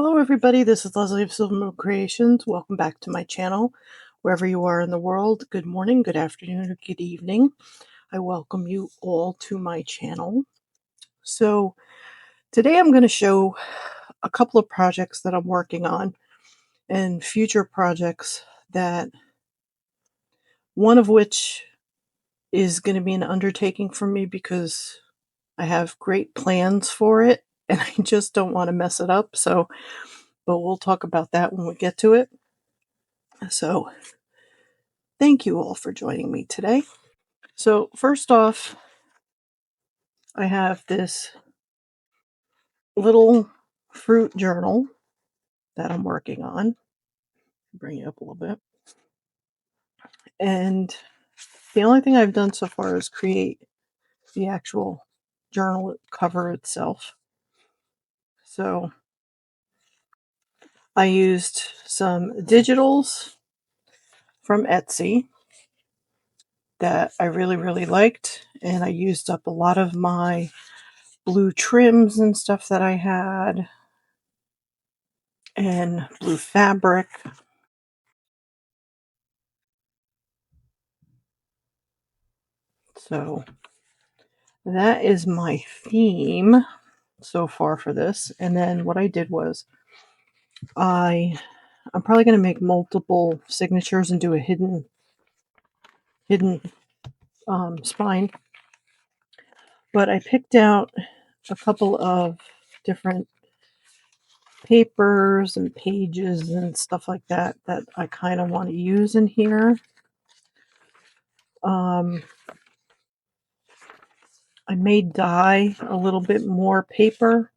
Hello, everybody. This is Leslie of Silver Moon Creations. Welcome back to my channel. Wherever you are in the world, good morning, good afternoon, or good evening. I welcome you all to my channel. So, today I'm going to show a couple of projects that I'm working on and future projects that one of which is going to be an undertaking for me because I have great plans for it and I just don't want to mess it up. But we'll talk about that when we get to it. So, thank you all for joining me today. So, first off, I have this little fruit journal that I'm working on. Bring it up a little bit. And the only thing I've done so far is create the actual journal cover itself. So, I used some digitals from Etsy that I really liked, and I used up a lot of my blue trims and stuff that I had and blue fabric. So that is my theme so far for this. And then what I did was I'm probably going to make multiple signatures and do a hidden spine. But I picked out a couple of different papers and pages and stuff like that that I kind of want to use in here. I may dye a little bit more paper,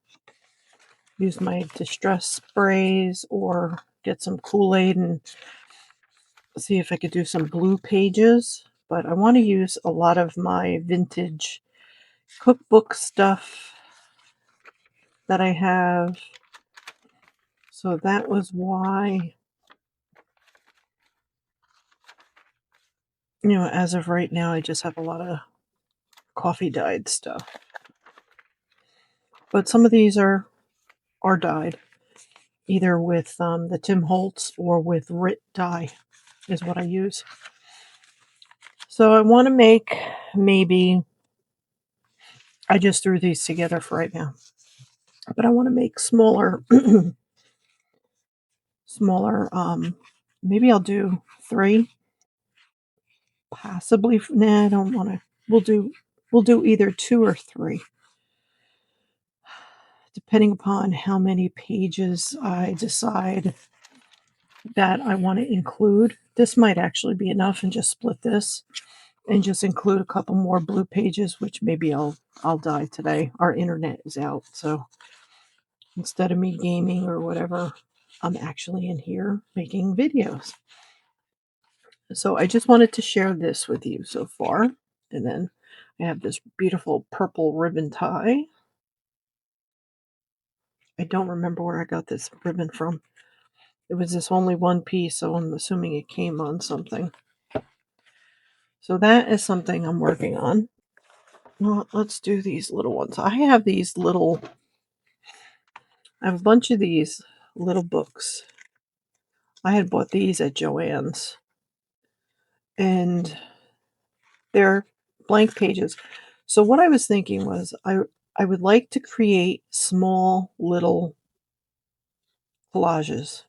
use my distress sprays, or get some Kool-Aid and see if I could do some blue pages. But I want to use a lot of my vintage cookbook stuff that I have. So that was why, as of right now, I just have a lot of coffee dyed stuff. But some of these are dyed, either with the Tim Holtz or with RIT dye is what I use. So I want to make maybe, I just threw these together for right now, but I want to make smaller, maybe I'll do 3, possibly. Nah, I don't want to. We'll do either 2 or 3, depending upon how many pages I decide that I want to include. This might actually be enough and just split this and just include a couple more blue pages, which maybe I'll dye today. Our internet is out, so instead of me gaming or whatever, I'm actually in here making videos. So I just wanted to share this with you so far. And then I have this beautiful purple ribbon tie. I don't remember where I got this ribbon from. It was this only one piece, so I'm assuming it came on something. So that is something I'm working on. Well, let's do these little ones. I have a bunch of these little books. I had bought these at Joann's. And they're blank pages. So what I was thinking was I would like to create small little collages.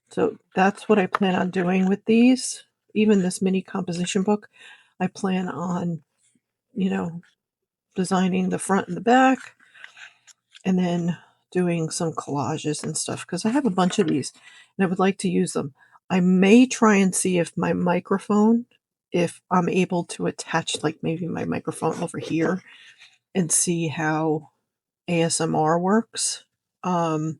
So that's what I plan on doing with these. Even this mini composition book, I plan on, designing the front and the back and then doing some collages and stuff because I have a bunch of these and I would like to use them. I may try and see if my microphone, if I'm able to attach like maybe my microphone over here and see how ASMR works. And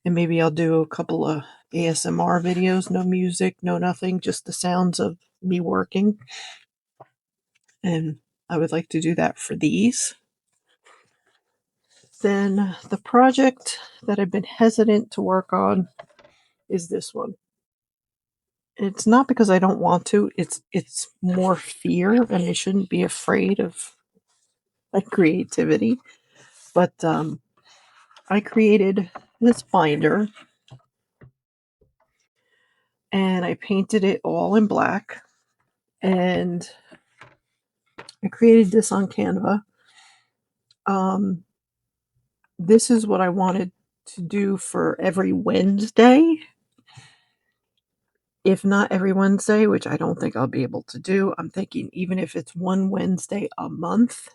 maybe I'll do a couple of ASMR videos, no music, no nothing, just the sounds of me working. And I would like to do that for these. Then the project that I've been hesitant to work on is this one. It's not because I don't want to, it's more fear, and I shouldn't be afraid of like creativity. But I created this binder and I painted it all in black, and I created this on Canva. Um, this is what I wanted to do for every Wednesday. If not every Wednesday, which I don't think I'll be able to do, I'm thinking even if it's one Wednesday a month,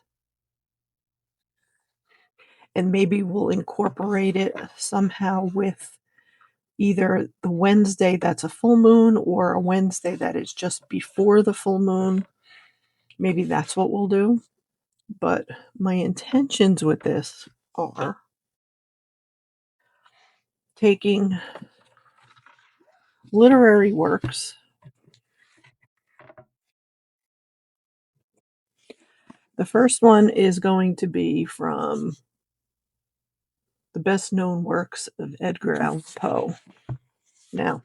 and maybe we'll incorporate it somehow with either the Wednesday that's a full moon or a Wednesday that is just before the full moon. Maybe that's what we'll do. But my intentions with this are taking literary works. The first one is going to be from the best known works of Edgar Allan Poe. Now,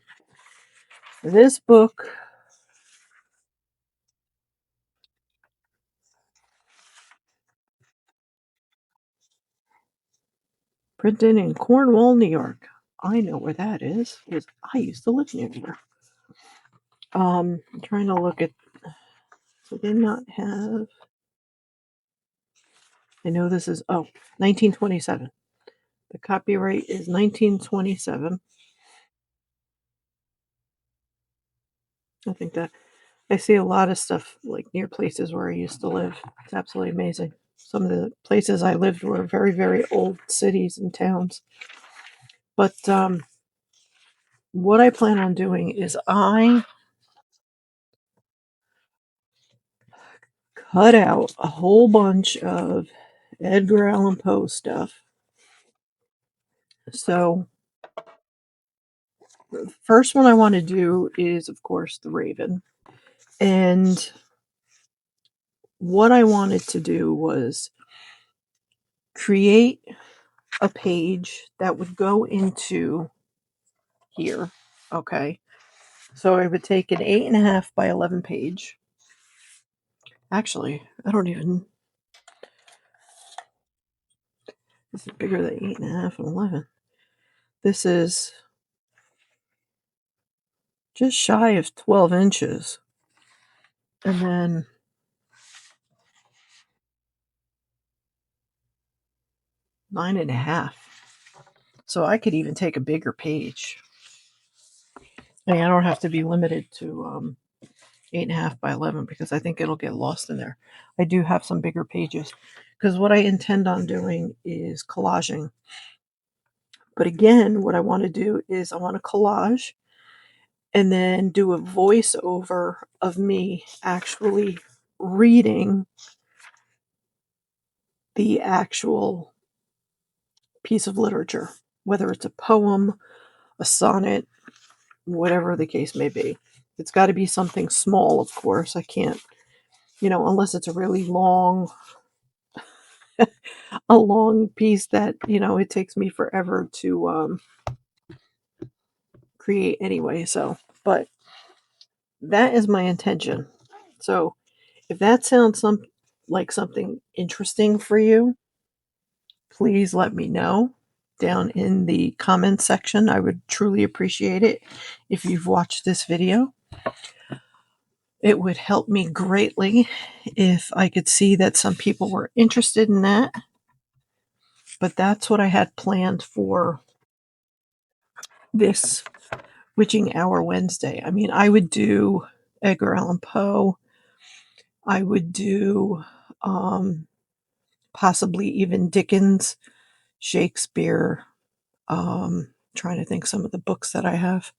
this book printed in Cornwall, New York. I know where that is because I used to live near there. I'm trying to look at. So they not have. I know this is 1927. The copyright is 1927. I think that I see a lot of stuff like near places where I used to live. It's absolutely amazing. Some of the places I lived were very, very old cities and towns. But what I plan on doing is I cut out a whole bunch of Edgar Allan Poe stuff. So the first one I want to do is, of course, The Raven. And what I wanted to do was create a page that would go into here. Okay. So I would take an 8.5 by 11 page. Actually, I don't even. This is bigger than 8.5 and 11. This is just shy of 12 inches. And then 9.5. So I could even take a bigger page. I mean, I don't have to be limited to 8.5 by 11 because I think it'll get lost in there. I do have some bigger pages because what I intend on doing is collaging. But again, what I want to do is I want to collage and then do a voiceover of me actually reading the actual piece of literature, whether it's a poem, a sonnet, whatever the case may be. It's got to be something small, of course. I can't, unless it's a really long, a long piece that, it takes me forever to create anyway. So, but that is my intention. So, if that sounds like something interesting for you, please let me know down in the comments section. I would truly appreciate it if you've watched this video. It would help me greatly if I could see that some people were interested in that. But that's what I had planned for this Witching Hour Wednesday. I mean, I would do Edgar Allan Poe. I would do possibly even Dickens, Shakespeare. Trying to think some of the books that I have.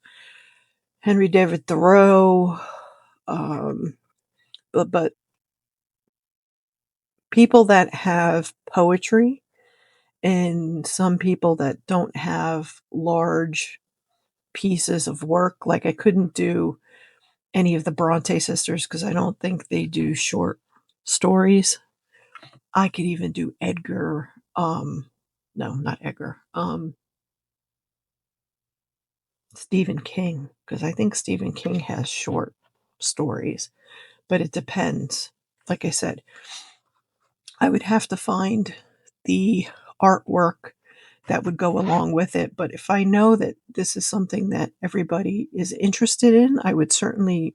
Henry David Thoreau. But people that have poetry and some people that don't have large pieces of work. Like I couldn't do any of the Bronte sisters because I don't think they do short stories. I could even do Edgar. No, not Edgar. Stephen King, because I think Stephen King has short stories, but it depends. Like I said, I would have to find the artwork that would go along with it. But if I know that this is something that everybody is interested in, I would certainly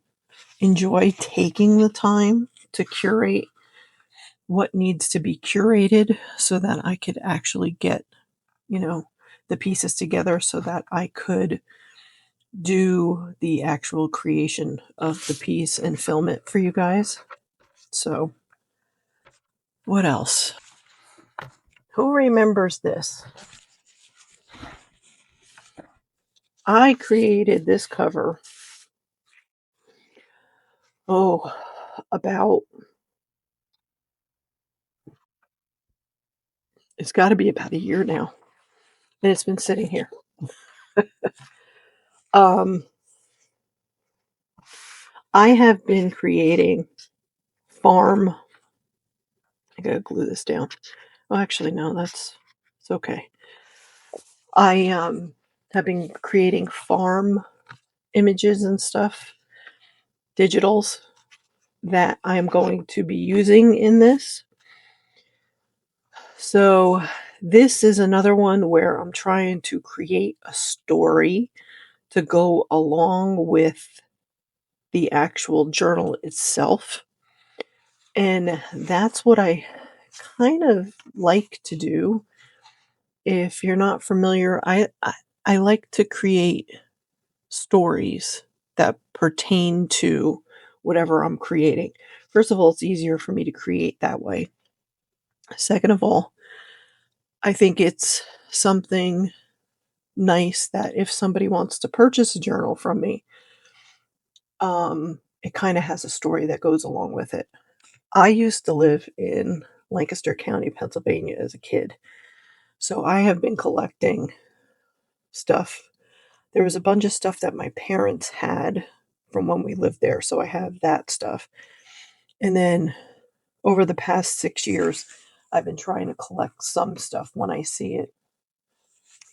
enjoy taking the time to curate what needs to be curated so that I could actually get, you know, the pieces together so that I could do the actual creation of the piece and film it for you guys. So, what else? Who remembers this? I created this cover, oh, about, it's got to be about a year now. And it's been sitting here. Um, I have been creating farm. I gotta glue this down. Oh, actually, no, it's okay. I have been creating farm images and stuff, digitals that I'm going to be using in this. So this is another one where I'm trying to create a story to go along with the actual journal itself. And that's what I kind of like to do. If you're not familiar, I like to create stories that pertain to whatever I'm creating. First of all, it's easier for me to create that way. Second of all, I think it's something nice that if somebody wants to purchase a journal from me, it kind of has a story that goes along with it. I used to live in Lancaster County, Pennsylvania as a kid. So I have been collecting stuff. There was a bunch of stuff that my parents had from when we lived there. So I have that stuff. And then over the past 6 years, I've been trying to collect some stuff when I see it,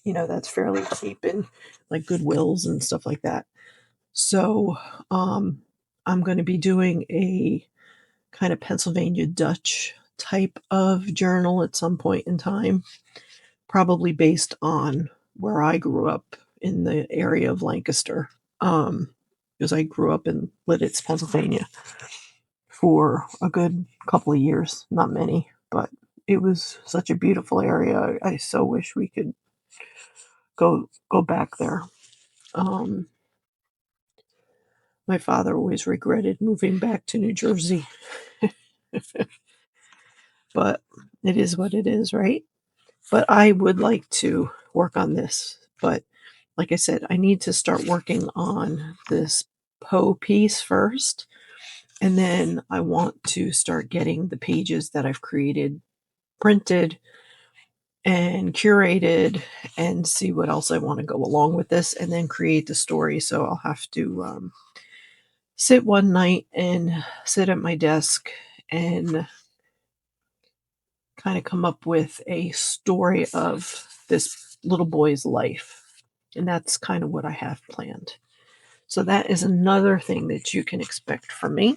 that's fairly cheap in like Goodwills and stuff like that. So I'm going to be doing a kind of Pennsylvania Dutch type of journal at some point in time, probably based on where I grew up in the area of Lancaster. Because I grew up in Lidditz, Pennsylvania for a good couple of years, not many, but it was such a beautiful area. I so wish we could go back there. Um, my father always regretted moving back to New Jersey, but it is what it is, right? But I would like to work on this. But like I said, I need to start working on this Poe piece first. And then I want to start getting the pages that I've created printed and curated and see what else I want to go along with this and then create the story. So I'll have to sit one night and sit at my desk and kind of come up with a story of this little boy's life. And that's kind of what I have planned. So that is another thing that you can expect from me.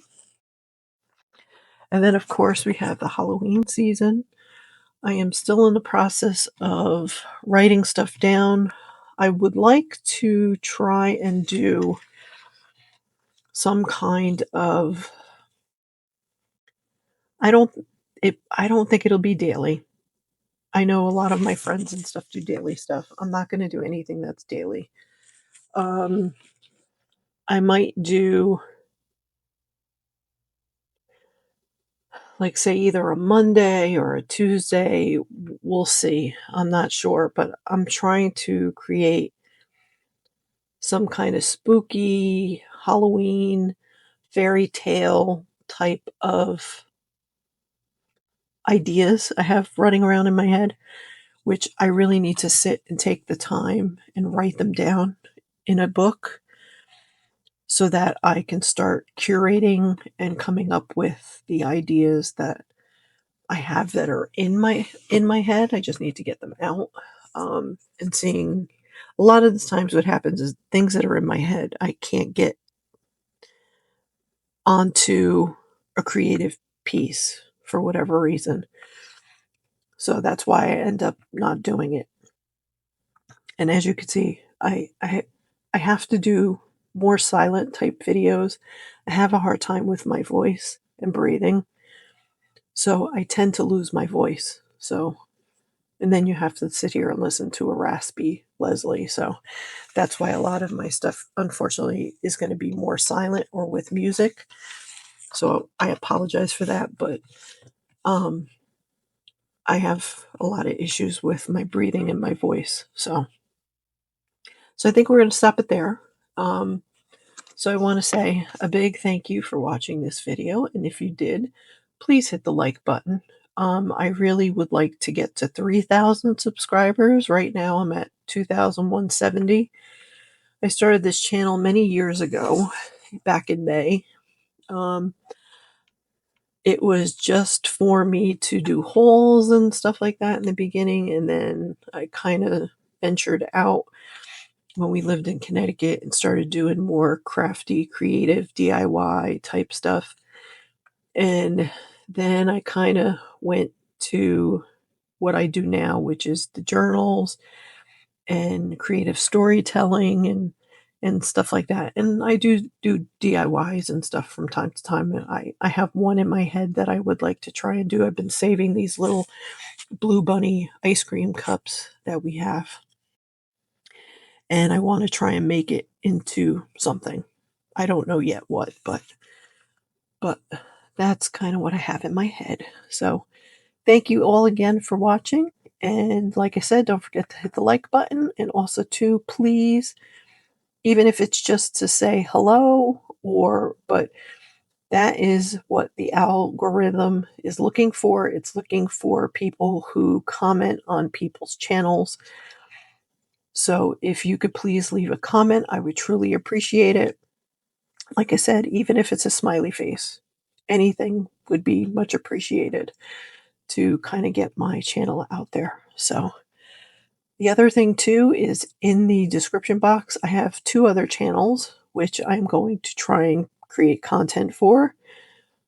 And then, of course, we have the Halloween season. I am still in the process of writing stuff down. I would like to try and do some kind of I don't think it'll be daily. I know a lot of my friends and stuff do daily stuff. I'm not going to do anything that's daily. Um, I might do, like, say, either a Monday or a Tuesday. We'll see. I'm not sure, but I'm trying to create some kind of spooky Halloween fairy tale type of ideas I have running around in my head, which I really need to sit and take the time and write them down in a book so that I can start curating and coming up with the ideas that I have that are in my head. I just need to get them out. And seeing a lot of the times what happens is things that are in my head I can't get onto a creative piece for whatever reason. So that's why I end up not doing it. And as you can see, I have to do more silent type videos. I have a hard time with my voice and breathing, so I tend to lose my voice. So, and then you have to sit here and listen to a raspy Leslie. So that's why a lot of my stuff, unfortunately, is going to be more silent or with music. So I apologize for that, but um, I have a lot of issues with my breathing and my voice. So I think we're going to stop it there. Um, So I want to say a big thank you for watching this video. And if you did, please hit the like button. I really would like to get to 3,000 subscribers. Right now I'm at 2,170. I started this channel many years ago, back in May. Um, it was just for me to do hauls and stuff like that in the beginning. And then I kind of ventured out when we lived in Connecticut and started doing more crafty, creative DIY type stuff. And then I kind of went to what I do now, which is the journals and creative storytelling and stuff like that. And I do DIYs and stuff from time to time. And I have one in my head that I would like to try and do. I've been saving these little Blue Bunny ice cream cups that we have, and I want to try and make it into something. I don't know yet what, but that's kind of what I have in my head. So thank you all again for watching. And like I said, don't forget to hit the like button. And also, too, please, even if it's just to say hello, but that is what the algorithm is looking for. It's looking for people who comment on people's channels. So if you could please leave a comment, I would truly appreciate it. Like I said, even if it's a smiley face, anything would be much appreciated to kind of get my channel out there. So the other thing too is in the description box, I have 2 other channels which I'm going to try and create content for.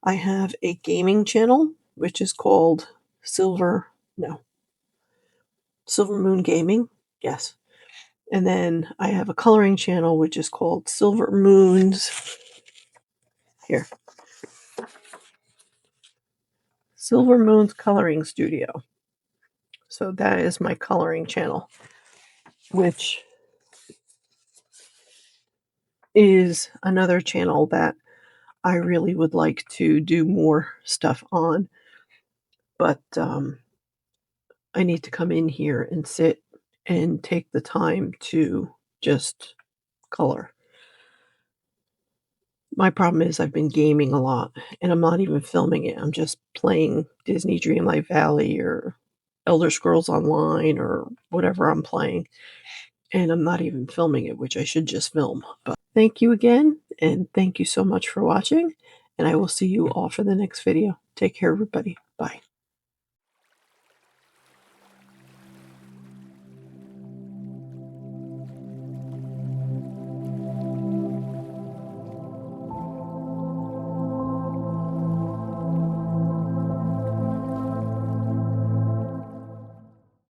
I have a gaming channel which is called Silver no, Silver Moon Gaming. Yes. And then I have a coloring channel which is called Silver Moons here. Silver Moon's Coloring Studio. So that is my coloring channel, which is another channel that I really would like to do more stuff on. But I need to come in here and sit and take the time to just color. My problem is I've been gaming a lot and I'm not even filming it. I'm just playing Disney Dreamlight Valley or Elder Scrolls Online or whatever I'm playing. And I'm not even filming it, which I should just film. But thank you again, and thank you so much for watching, and I will see you all for the next video. Take care, everybody. Bye.